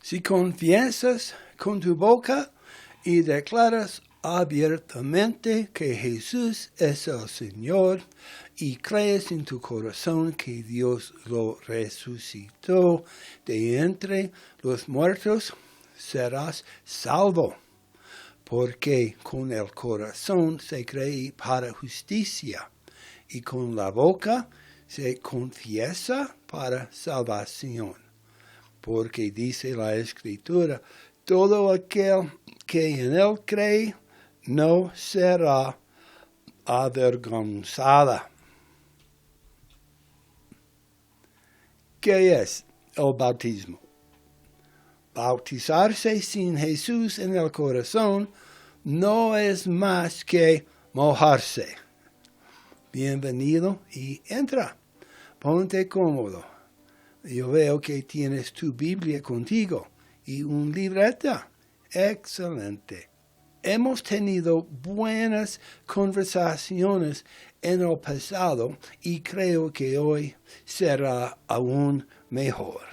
Si confiesas con tu boca y declaras abiertamente que Jesús es el Señor y crees en tu corazón que Dios lo resucitó de entre los muertos, serás salvo. Porque con el corazón se cree para justicia y con la boca se confiesa para salvación. Porque dice la Escritura, todo aquel que en él cree no será avergonzada. ¿Qué es el bautismo? Bautizarse sin Jesús en el corazón no es más que mojarse. Bienvenido y entra. Ponte cómodo. Yo veo que tienes tu Biblia contigo y un libreta. Excelente. Hemos tenido buenas conversaciones en el pasado y creo que hoy será aún mejor.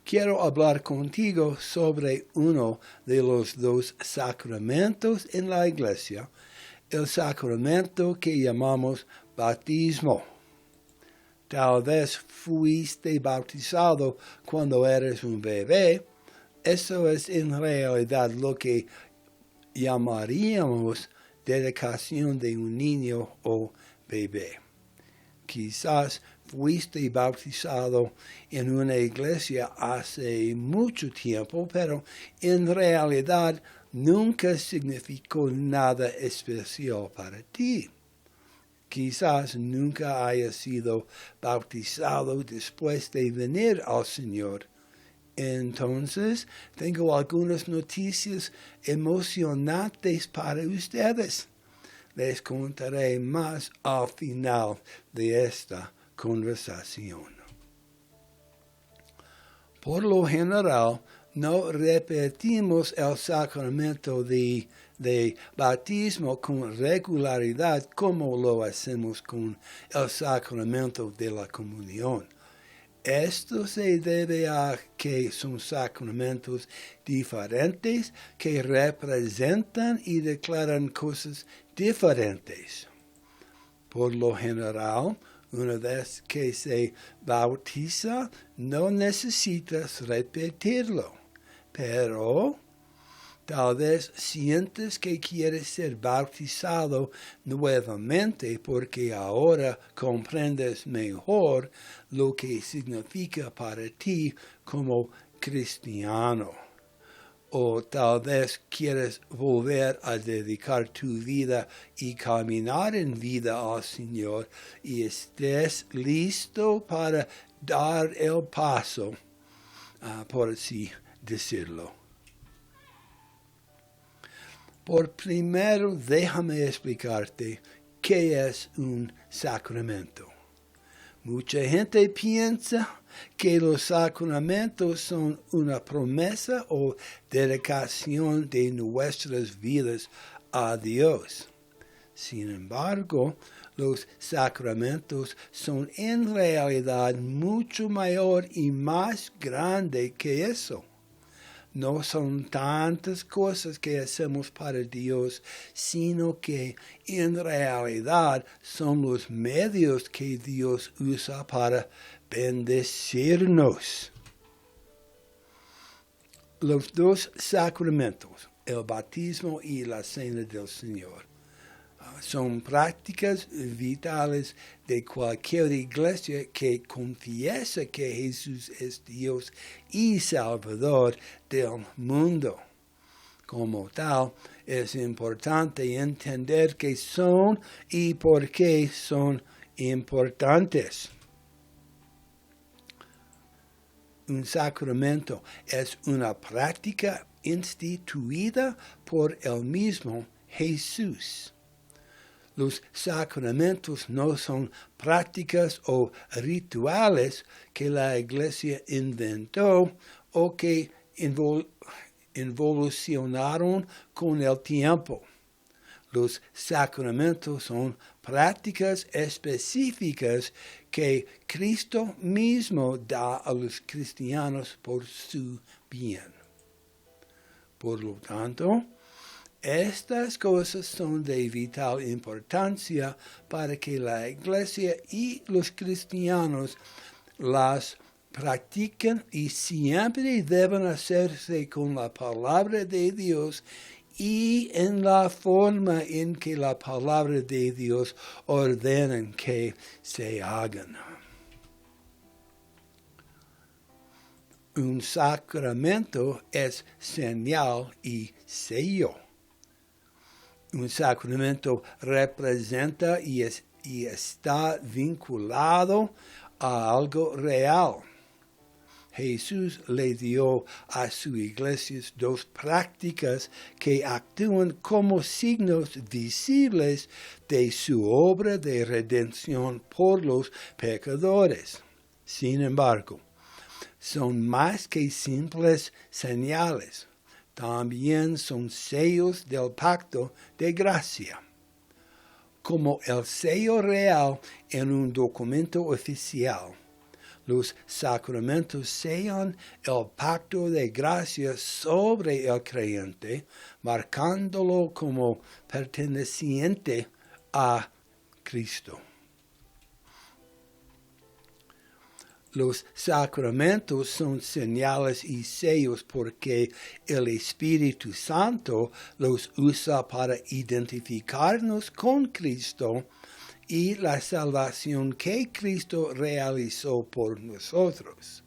Quiero hablar contigo sobre uno de los dos sacramentos en la iglesia, el sacramento que llamamos bautismo. Tal vez fuiste bautizado cuando eres un bebé. Eso es en realidad lo que llamaríamos dedicación de un niño o bebé. Quizás fuiste bautizado en una iglesia hace mucho tiempo, pero en realidad nunca significó nada especial para ti. Quizás nunca hayas sido bautizado después de venir al Señor. Entonces, tengo algunas noticias emocionantes para ustedes. Les contaré más al final de esta conversación. Por lo general, no repetimos el sacramento de bautismo con regularidad como lo hacemos con el sacramento de la comunión. Esto se debe a que son sacramentos diferentes que representan y declaran cosas diferentes. Por lo general, una vez que se bautiza, no necesitas repetirlo, pero tal vez sientes que quieres ser bautizado nuevamente porque ahora comprendes mejor lo que significa para ti como cristiano. O tal vez quieres volver a dedicar tu vida y caminar en vida al Señor y estés listo para dar el paso, por así decirlo. Por primero, déjame explicarte qué es un sacramento. Mucha gente piensa que los sacramentos son una promesa o dedicación de nuestras vidas a Dios. Sin embargo, los sacramentos son en realidad mucho mayor y más grande que eso. No son tantas cosas que hacemos para Dios, sino que en realidad son los medios que Dios usa para bendecirnos. Los dos sacramentos, el bautismo y la cena del Señor, son prácticas vitales de cualquier iglesia que confiesa que Jesús es Dios y Salvador del mundo. Como tal, es importante entender qué son y por qué son importantes. Un sacramento es una práctica instituida por el mismo Jesús. Los sacramentos no son prácticas o rituales que la Iglesia inventó o que evolucionaron con el tiempo. Los sacramentos son prácticas específicas que Cristo mismo da a los cristianos por su bien. Por lo tanto, estas cosas son de vital importancia para que la Iglesia y los cristianos las practiquen y siempre deben hacerse con la palabra de Dios y en la forma en que la palabra de Dios ordena que se hagan. Un sacramento es señal y sello. Un sacramento representa y está vinculado a algo real. Jesús le dio a su iglesia dos prácticas que actúan como signos visibles de su obra de redención por los pecadores. Sin embargo, son más que simples señales. También son sellos del pacto de gracia. Como el sello real en un documento oficial, los sacramentos sellan el pacto de gracia sobre el creyente, marcándolo como perteneciente a Cristo. Los sacramentos son señales y sellos porque el Espíritu Santo los usa para identificarnos con Cristo y la salvación que Cristo realizó por nosotros.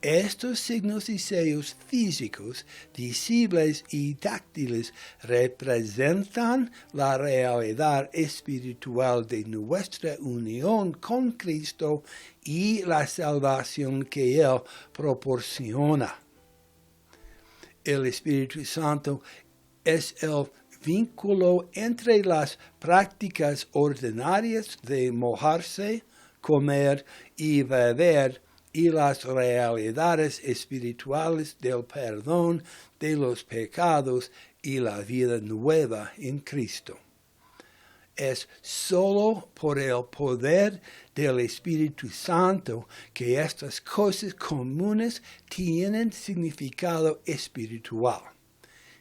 Estos signos y sellos físicos, visibles y táctiles representan la realidad espiritual de nuestra unión con Cristo y la salvación que Él proporciona. El Espíritu Santo es el vínculo entre las prácticas ordinarias de mojarse, comer y beber y las realidades espirituales del perdón de los pecados y la vida nueva en Cristo. Es solo por el poder del Espíritu Santo que estas cosas comunes tienen significado espiritual.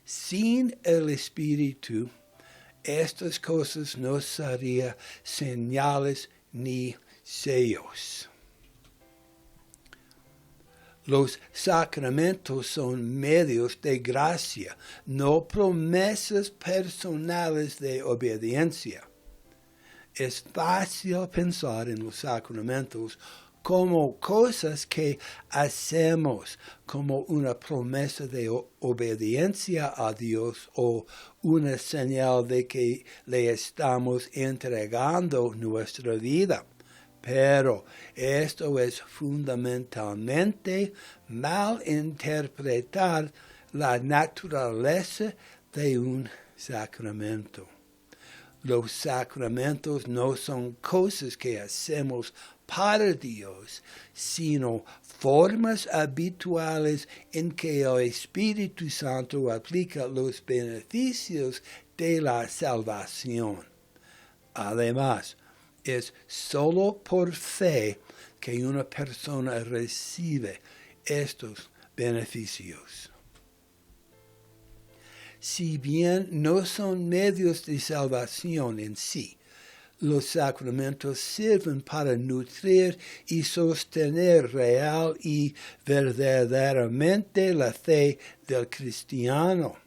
Sin el Espíritu, estas cosas no serían señales ni sellos. Los sacramentos son medios de gracia, no promesas personales de obediencia. Es fácil pensar en los sacramentos como cosas que hacemos, como una promesa de obediencia a Dios o una señal de que le estamos entregando nuestra vida. Pero esto es fundamentalmente mal interpretar la naturaleza de un sacramento. Los sacramentos no son cosas que hacemos para Dios, sino formas habituales en que el Espíritu Santo aplica los beneficios de la salvación. Además, es solo por fe que una persona recibe estos beneficios. Si bien no son medios de salvación en sí, los sacramentos sirven para nutrir y sostener real y verdaderamente la fe del cristiano.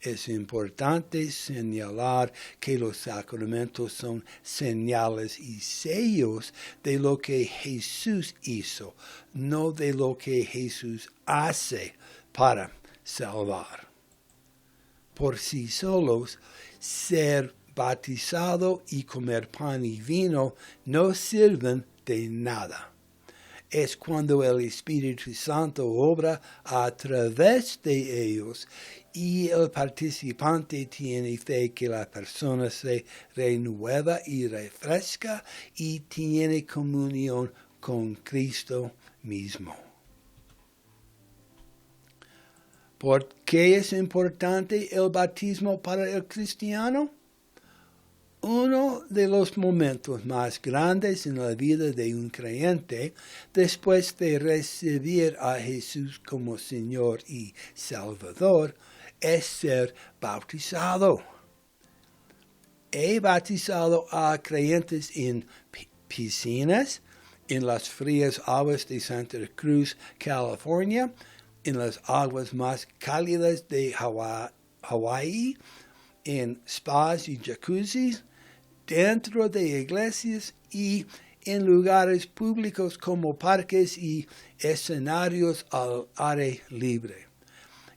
Es importante señalar que los sacramentos son señales y sellos de lo que Jesús hizo, no de lo que Jesús hace para salvar. Por sí solos, ser bautizado y comer pan y vino no sirven de nada. Es cuando el Espíritu Santo obra a través de ellos y el participante tiene fe que la persona se renueva y refresca y tiene comunión con Cristo mismo. ¿Por qué es importante el bautismo para el cristiano? Uno de los momentos más grandes en la vida de un creyente después de recibir a Jesús como Señor y Salvador es ser bautizado. He bautizado a creyentes en piscinas, en las frías aguas de Santa Cruz, California, en las aguas más cálidas de Hawaii, en spas y jacuzzis, dentro de iglesias y en lugares públicos como parques y escenarios al aire libre.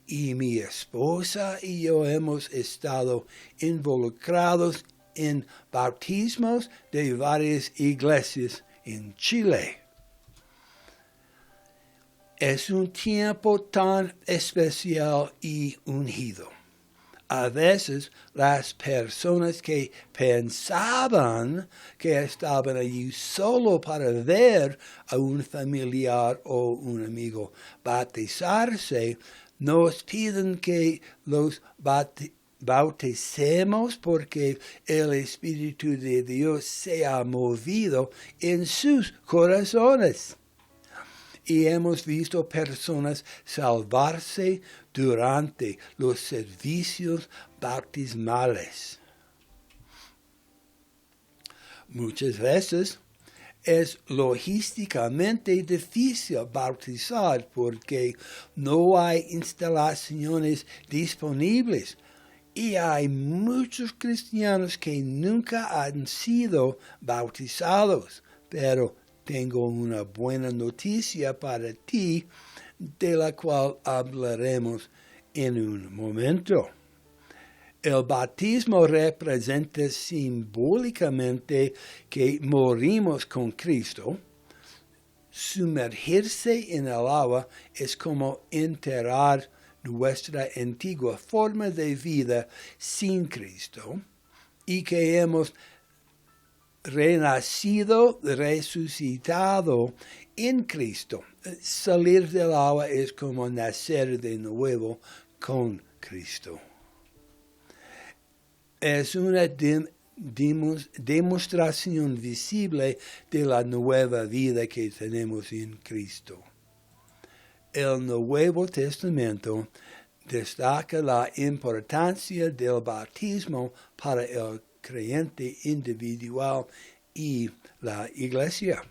Y mi esposa y yo hemos estado involucrados en bautismos de varias iglesias en Chile. Es un tiempo tan especial y ungido. A veces las personas que pensaban que estaban allí solo para ver a un familiar o un amigo bautizarse, nos piden que los bauticemos porque el Espíritu de Dios se ha movido en sus corazones. Y hemos visto personas salvarse durante los servicios bautismales. Muchas veces es logísticamente difícil bautizar porque no hay instalaciones disponibles y hay muchos cristianos que nunca han sido bautizados, pero tengo una buena noticia para ti, de la cual hablaremos en un momento. El bautismo representa simbólicamente que morimos con Cristo. Sumergirse en el agua es como enterrar nuestra antigua forma de vida sin Cristo y que hemos renacido, resucitado en Cristo. Salir del agua es como nacer de nuevo con Cristo. Es una demostración visible de la nueva vida que tenemos en Cristo. El Nuevo Testamento destaca la importancia del bautismo para el creyente individual y la iglesia.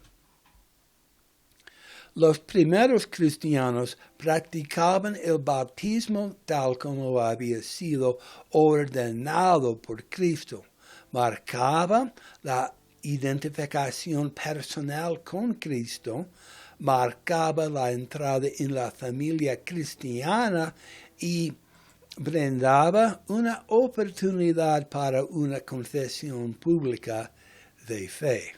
Los primeros cristianos practicaban el bautismo tal como había sido ordenado por Cristo. Marcaba la identificación personal con Cristo, marcaba la entrada en la familia cristiana y brindaba una oportunidad para una confesión pública de fe.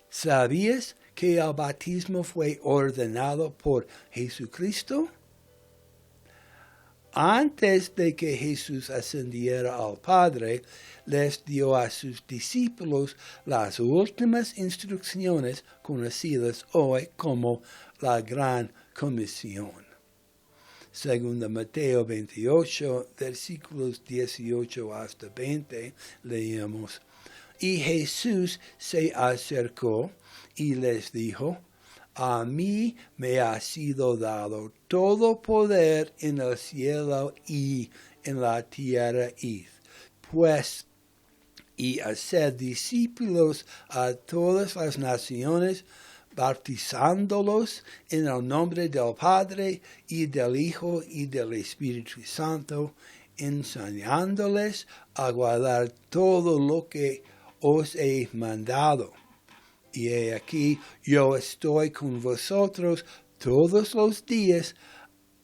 ¿Sabías que el bautismo fue ordenado por Jesucristo? Antes de que Jesús ascendiera al Padre, les dio a sus discípulos las últimas instrucciones conocidas hoy como la Gran Comisión. Según Mateo 28, versículos 18 hasta 20, leemos: Y Jesús se acercó y les dijo: A mí me ha sido dado todo poder en el cielo y en la tierra. Id, pues, y haced discípulos a todas las naciones, bautizándolos en el nombre del Padre y del Hijo y del Espíritu Santo, enseñándoles a guardar todo lo que os he mandado. Y he aquí, yo estoy con vosotros todos los días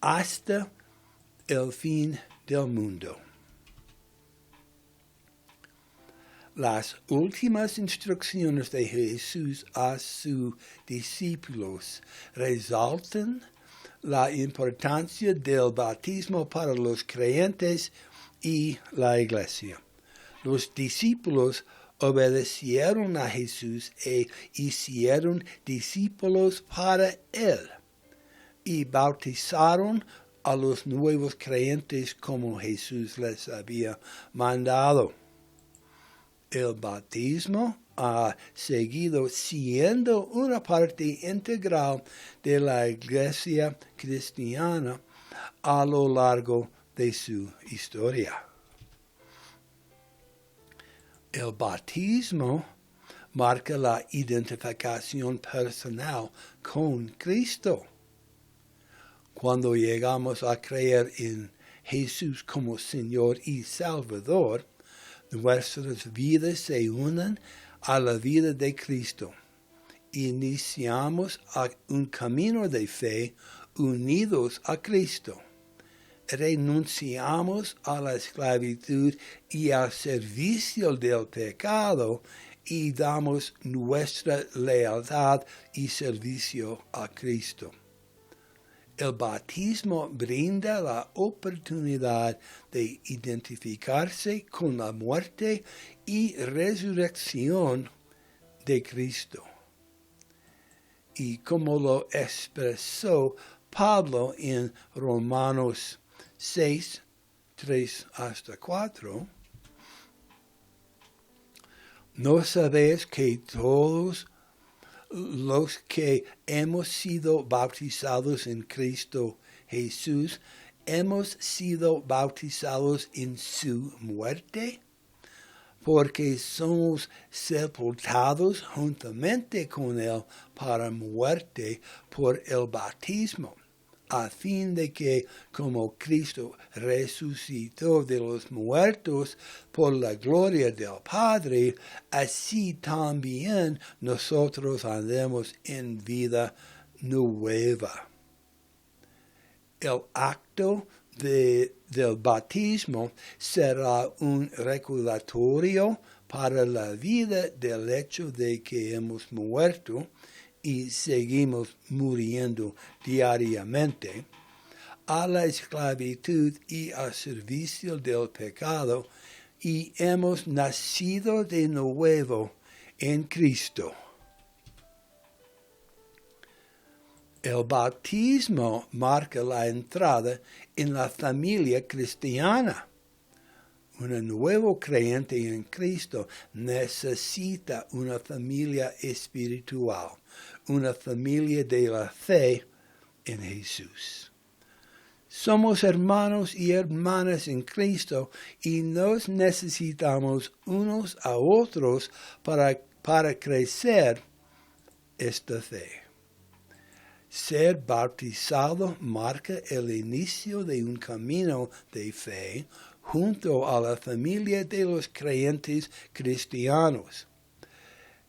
hasta el fin del mundo. Las últimas instrucciones de Jesús a sus discípulos resaltan la importancia del bautismo para los creyentes y la iglesia. Los discípulos obedecieron a Jesús e hicieron discípulos para él. y bautizaron a los nuevos creyentes como Jesús les había mandado. El bautismo ha seguido siendo una parte integral de la iglesia cristiana a lo largo de su historia. El bautismo marca la identificación personal con Cristo. Cuando llegamos a creer en Jesús como Señor y Salvador, nuestras vidas se unen a la vida de Cristo. Iniciamos un camino de fe unidos a Cristo. Renunciamos a la esclavitud y al servicio del pecado y damos nuestra lealtad y servicio a Cristo. El bautismo brinda la oportunidad de identificarse con la muerte y resurrección de Cristo. Y como lo expresó Pablo en Romanos 6, 3 hasta 4, ¿no sabéis que todos los que hemos sido bautizados en Cristo Jesús, hemos sido bautizados en su muerte? Porque somos sepultados juntamente con Él para muerte por el bautismo, a fin de que, como Cristo resucitó de los muertos por la gloria del Padre, así también nosotros andemos en vida nueva. El acto del bautismo será un recordatorio para la vida del hecho de que hemos muerto y seguimos muriendo diariamente a la esclavitud y al servicio del pecado, y hemos nacido de nuevo en Cristo. El bautismo marca la entrada en la familia cristiana. Un nuevo creyente en Cristo necesita una familia espiritual, una familia de la fe en Jesús. Somos hermanos y hermanas en Cristo y nos necesitamos unos a otros para crecer esta fe. Ser bautizado marca el inicio de un camino de fe junto a la familia de los creyentes cristianos.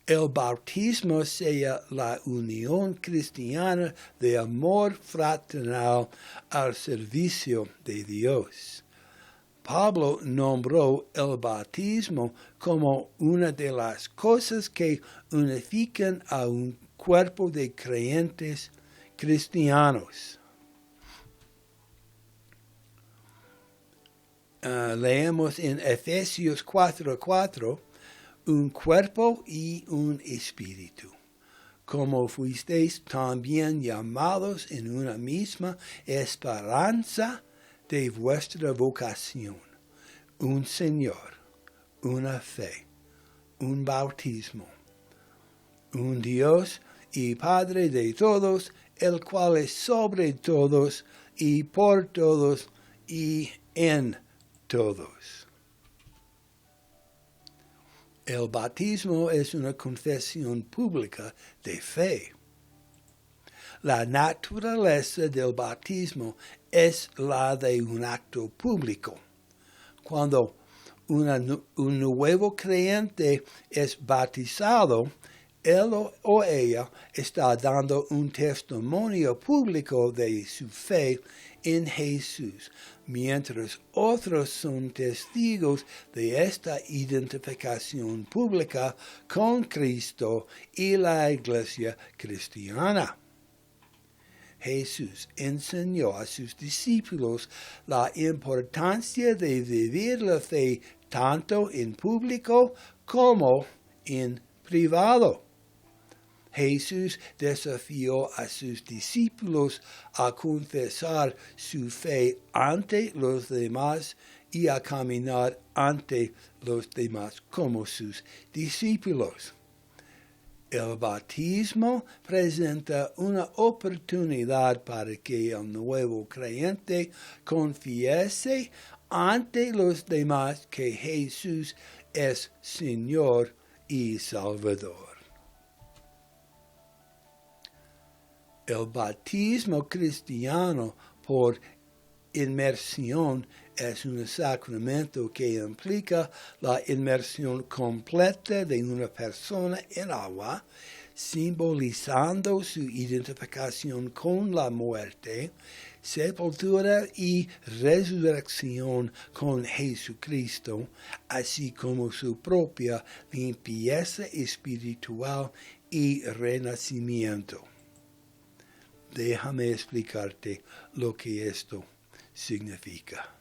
El bautismo sella la unión cristiana de amor fraternal al servicio de Dios. Pablo nombró el bautismo como una de las cosas que unifican a un cuerpo de creyentes cristianos. Leemos en Efesios 4:4, un cuerpo y un espíritu, como fuisteis también llamados en una misma esperanza de vuestra vocación, un Señor, una fe, un bautismo, un Dios y Padre de todos, el cual es sobre todos y por todos y en todos. El bautismo es una confesión pública de fe. La naturaleza del bautismo es la de un acto público. Cuando un nuevo creyente es bautizado, él o ella está dando un testimonio público de su fe en Jesús, mientras otros son testigos de esta identificación pública con Cristo y la iglesia cristiana. Jesús enseñó a sus discípulos la importancia de vivir la fe tanto en público como en privado. Jesús desafió a sus discípulos a confesar su fe ante los demás y a caminar ante los demás como sus discípulos. El bautismo presenta una oportunidad para que el nuevo creyente confiese ante los demás que Jesús es Señor y Salvador. El bautismo cristiano por inmersión es un sacramento que implica la inmersión completa de una persona en agua, simbolizando su identificación con la muerte, sepultura y resurrección con Jesucristo, así como su propia limpieza espiritual y renacimiento. Déjame explicarte lo que esto significa.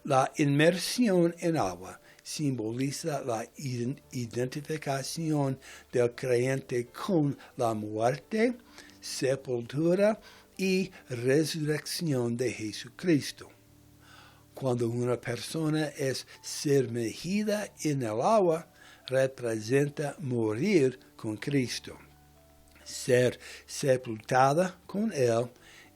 La inmersión en agua simboliza la identificación del creyente con la muerte, sepultura y resurrección de Jesucristo. Cuando una persona es sumergida en el agua, representa morir con Cristo, ser sepultada con Él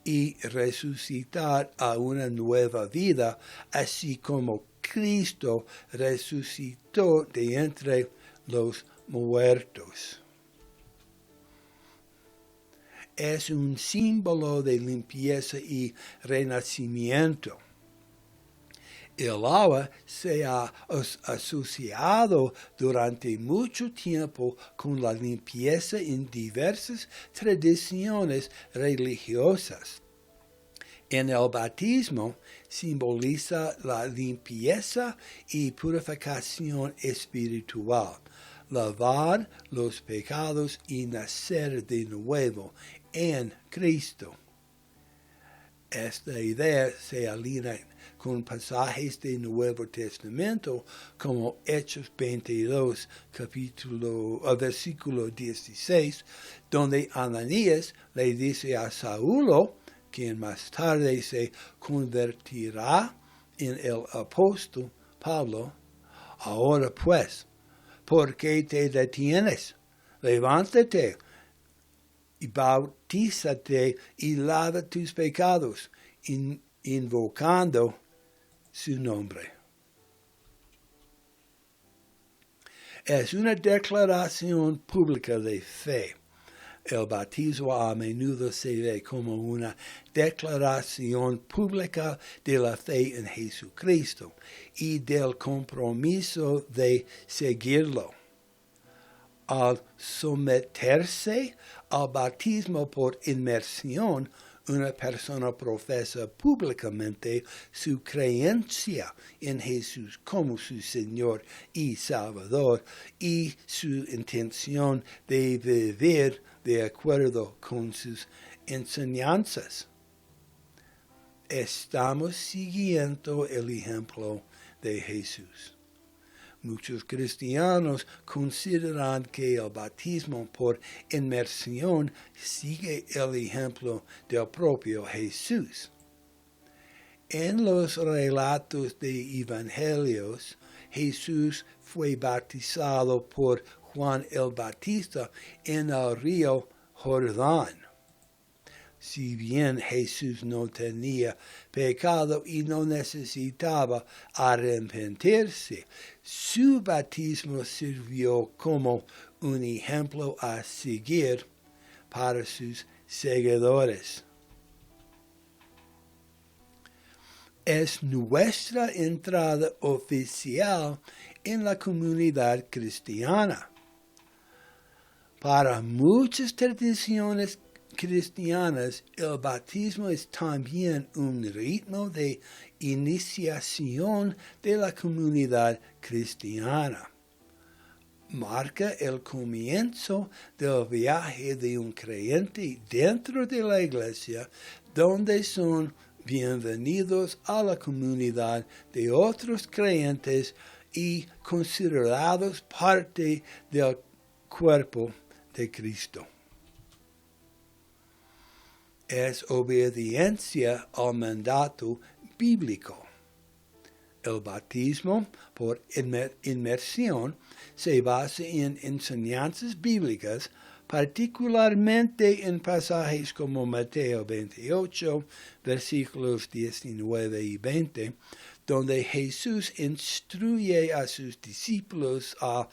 y resucitar a una nueva vida, así como Cristo resucitó de entre los muertos. Es un símbolo de limpieza y renacimiento. El agua se ha asociado durante mucho tiempo con la limpieza en diversas tradiciones religiosas. En el bautismo simboliza la limpieza y purificación espiritual, lavar los pecados y nacer de nuevo en Cristo. Esta idea se alinea con pasajes del Nuevo Testamento como Hechos 22, versículo 16, donde Ananías le dice a Saulo, quien más tarde se convertirá en el apóstol Pablo: ahora pues, ¿por qué te detienes? Levántate y bautízate y lava tus pecados, invocando su nombre. Es una declaración pública de fe. El bautismo a menudo se ve como una declaración pública de la fe en Jesucristo y del compromiso de seguirlo. Al someterse al bautismo por inmersión, una persona profesa públicamente su creencia en Jesús como su Señor y Salvador y su intención de vivir de acuerdo con sus enseñanzas. Estamos siguiendo el ejemplo de Jesús. Muchos cristianos consideran que el bautismo por inmersión sigue el ejemplo del propio Jesús. En los relatos de evangelios, Jesús fue bautizado por Juan el Bautista en el río Jordán. Si bien Jesús no tenía pecado y no necesitaba arrepentirse, su bautismo sirvió como un ejemplo a seguir para sus seguidores. Es nuestra entrada oficial en la comunidad cristiana. Para muchas tradiciones cristianas, el bautismo es también un ritmo de iniciación de la comunidad cristiana. Marca el comienzo del viaje de un creyente dentro de la iglesia, donde son bienvenidos a la comunidad de otros creyentes y considerados parte del cuerpo de Cristo. Es obediencia al mandato bíblico. El bautismo por inmersión se basa en enseñanzas bíblicas, particularmente en pasajes como Mateo 28, versículos 19 y 20, donde Jesús instruye a sus discípulos a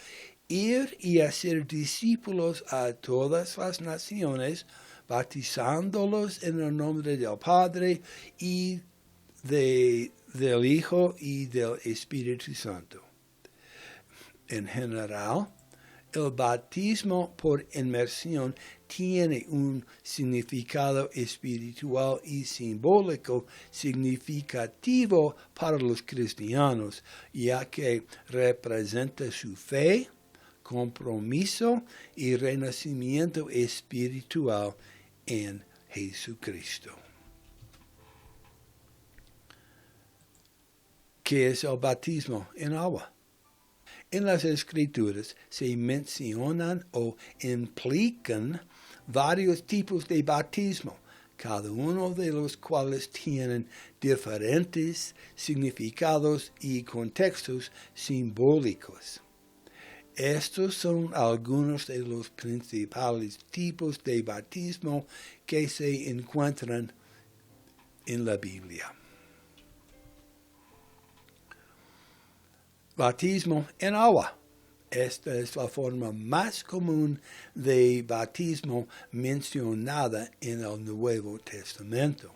ir y hacer discípulos a todas las naciones, bautizándolos en el nombre del Padre y del Hijo y del Espíritu Santo. En general, el bautismo por inmersión tiene un significado espiritual y simbólico significativo para los cristianos, ya que representa su fe, compromiso y renacimiento espiritual en Jesucristo. ¿Qué es el bautismo en agua? En las Escrituras se mencionan o implican varios tipos de bautismo, cada uno de los cuales tienen diferentes significados y contextos simbólicos. Estos son algunos de los principales tipos de bautismo que se encuentran en la Biblia. Bautismo en agua. Esta es la forma más común de bautismo mencionada en el Nuevo Testamento.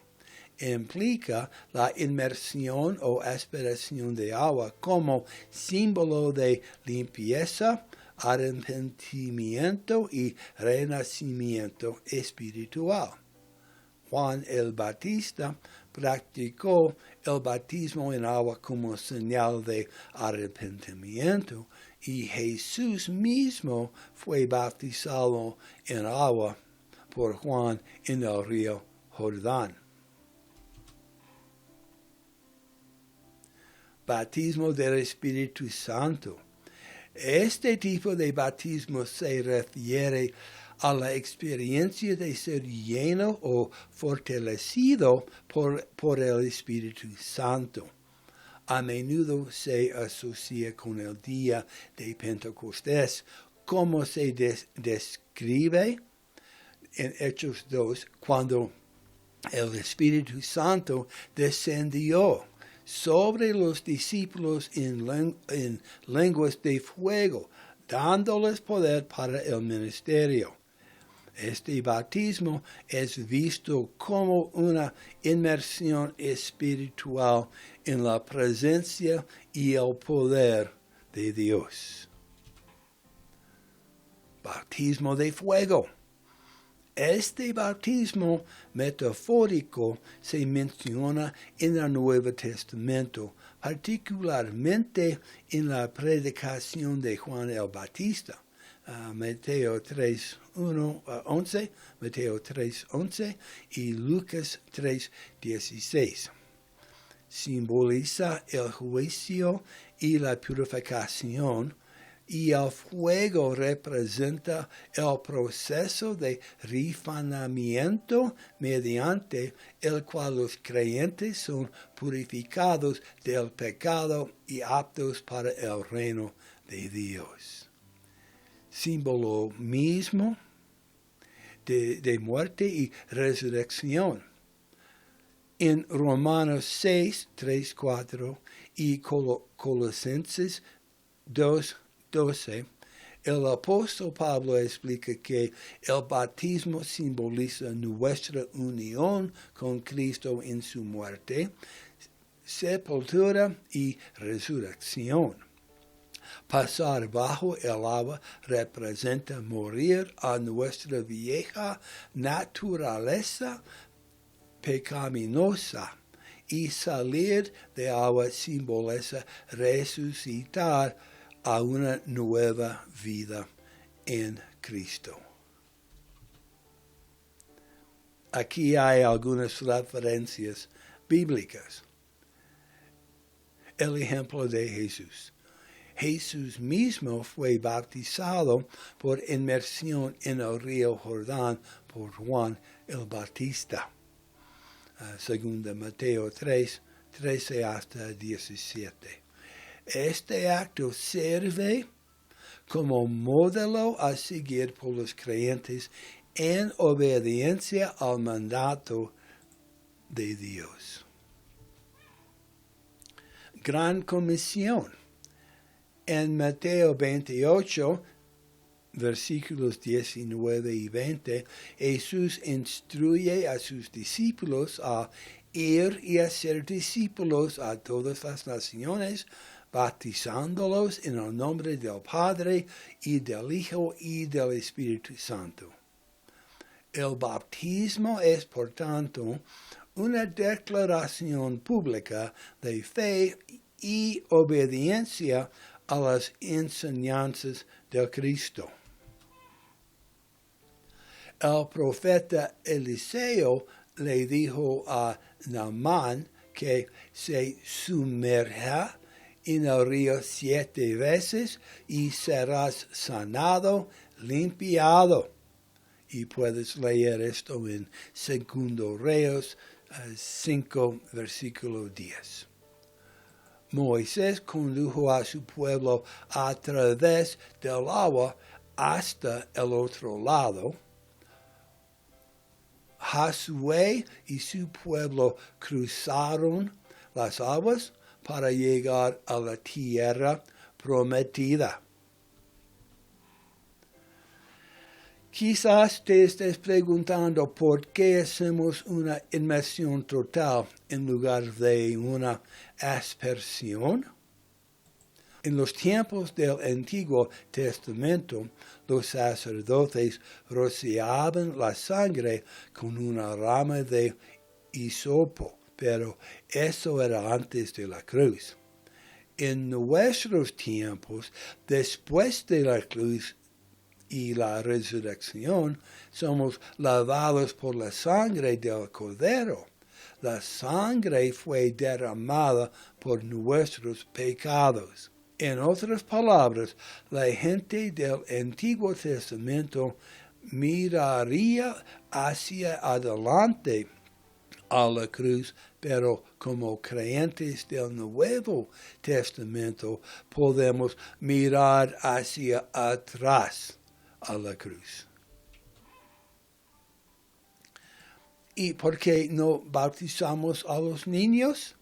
Implica la inmersión o aspersión de agua como símbolo de limpieza, arrepentimiento y renacimiento espiritual. Juan el Bautista practicó el bautismo en agua como señal de arrepentimiento y Jesús mismo fue bautizado en agua por Juan en el río Jordán. Bautismo del Espíritu Santo. Este tipo de bautismo se refiere a la experiencia de ser lleno o fortalecido por el Espíritu Santo. A menudo se asocia con el día de Pentecostés, como se describe en Hechos 2, cuando el Espíritu Santo descendió sobre los discípulos en lenguas de fuego, dándoles poder para el ministerio. Este bautismo es visto como una inmersión espiritual en la presencia y el poder de Dios. Bautismo de fuego. Este bautismo metafórico se menciona en el Nuevo Testamento, particularmente en la predicación de Juan el Bautista. Mateo 3:11, Mateo 3:11 y Lucas 3:16. Simboliza el juicio y la purificación, y el fuego representa el proceso de refinamiento mediante el cual los creyentes son purificados del pecado y aptos para el reino de Dios. Símbolo mismo de muerte y resurrección. En Romanos 6, 3, 4 y Colosenses 2, 12, el apóstol Pablo explica que el bautismo simboliza nuestra unión con Cristo en su muerte, sepultura y resurrección. Pasar bajo el agua representa morir a nuestra vieja naturaleza pecaminosa, y salir de agua simboliza resucitar a una nueva vida en Cristo. Aquí hay algunas referencias bíblicas. El ejemplo de Jesús. Jesús mismo fue bautizado por inmersión en el río Jordán por Juan el Bautista. Según Mateo 3, 13 hasta 17. Este acto sirve como modelo a seguir por los creyentes en obediencia al mandato de Dios. Gran Comisión. En Mateo 28, versículos 19 y 20, Jesús instruye a sus discípulos a ir y hacer discípulos a todas las naciones, bautizándolos en el nombre del Padre y del Hijo y del Espíritu Santo. El bautismo es, por tanto, una declaración pública de fe y obediencia a las enseñanzas de Cristo. El profeta Eliseo le dijo a Naamán que se sumerja en el río 7 veces y serás sanado, limpiado. Y puedes leer esto en 2 Reyes 5, versículo 10. Moisés condujo a su pueblo a través del agua hasta el otro lado. Josué y su pueblo cruzaron las aguas para llegar a la tierra prometida. Quizás te estés preguntando por qué hacemos una inmersión total en lugar de una aspersión. En los tiempos del Antiguo Testamento, los sacerdotes rociaban la sangre con una rama de hisopo, pero eso era antes de la cruz. En nuestros tiempos, después de la cruz y la resurrección, somos lavados por la sangre del Cordero. La sangre fue derramada por nuestros pecados. En otras palabras, la gente del Antiguo Testamento miraría hacia adelante a la cruz, pero como creyentes del Nuevo Testamento podemos mirar hacia atrás a la cruz. ¿Y por qué no bautizamos a los niños?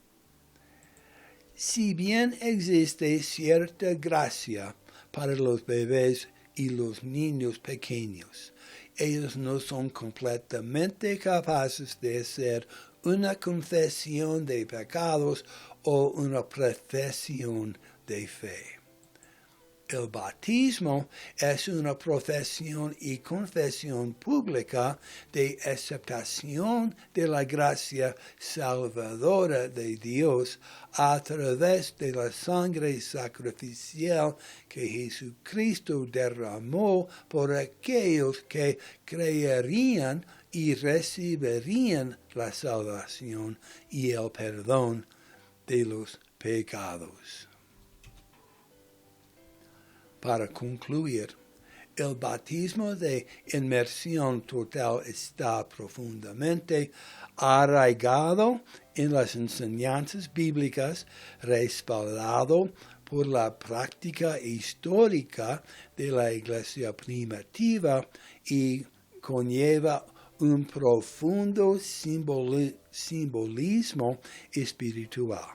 Si bien existe cierta gracia para los bebés y los niños pequeños, ellos no son completamente capaces de hacer una confesión de pecados o una profesión de fe. El bautismo es una profesión y confesión pública de aceptación de la gracia salvadora de Dios a través de la sangre sacrificial que Jesucristo derramó por aquellos que creerían y recibirían la salvación y el perdón de los pecados. Para concluir, el bautismo de inmersión total está profundamente arraigado en las enseñanzas bíblicas, respaldado por la práctica histórica de la Iglesia primitiva y conlleva un profundo simbolismo espiritual.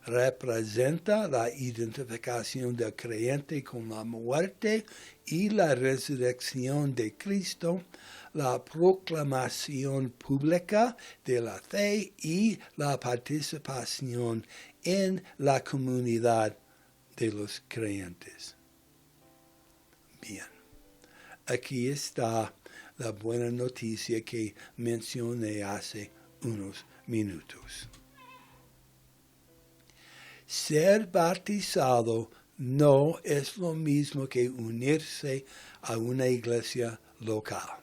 Representa la identificación del creyente con la muerte y la resurrección de Cristo, la proclamación pública de la fe y la participación en la comunidad de los creyentes. Bien, aquí está la buena noticia que mencioné hace unos minutos. Ser bautizado no es lo mismo que unirse a una iglesia local.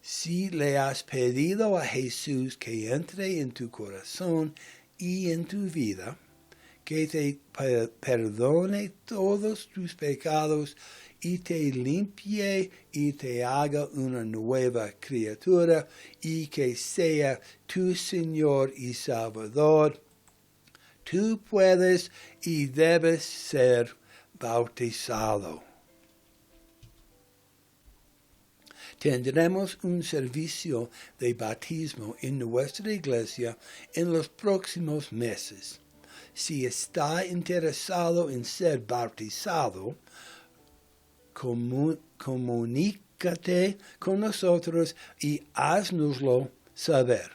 Si le has pedido a Jesús que entre en tu corazón y en tu vida, que te perdone todos tus pecados y te limpie y te haga una nueva criatura y que sea tu Señor y Salvador. Tú puedes y debes ser bautizado. Tendremos un servicio de bautismo en nuestra iglesia en los próximos meses. Si está interesado en ser bautizado, comunícate con nosotros y haznoslo saber.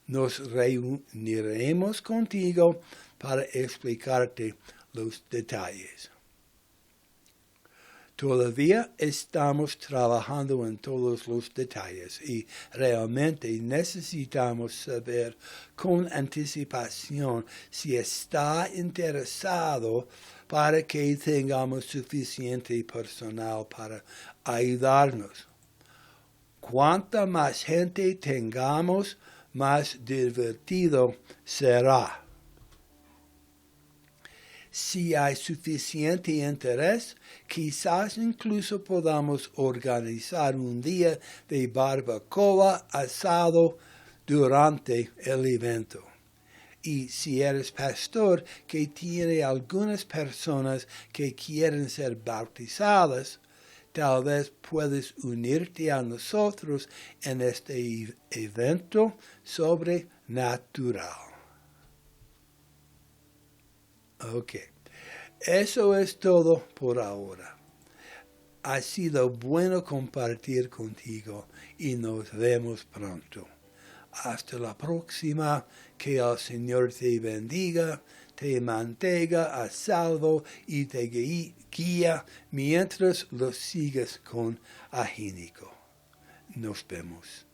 Nos reuniremos contigo para explicarte los detalles. Todavía estamos trabajando en todos los detalles y realmente necesitamos saber con anticipación si está interesado para que tengamos suficiente personal para ayudarnos. Cuanta más gente tengamos, más divertido será. Si hay suficiente interés, quizás incluso podamos organizar un día de barbacoa asado durante el evento. Y si eres pastor que tiene algunas personas que quieren ser bautizadas, tal vez puedes unirte a nosotros en este evento sobrenatural. Ok, eso es todo por ahora. Ha sido bueno compartir contigo y nos vemos pronto. Hasta la próxima, que el Señor te bendiga, te mantenga a salvo y te guía mientras lo sigues con ahínco. Nos vemos.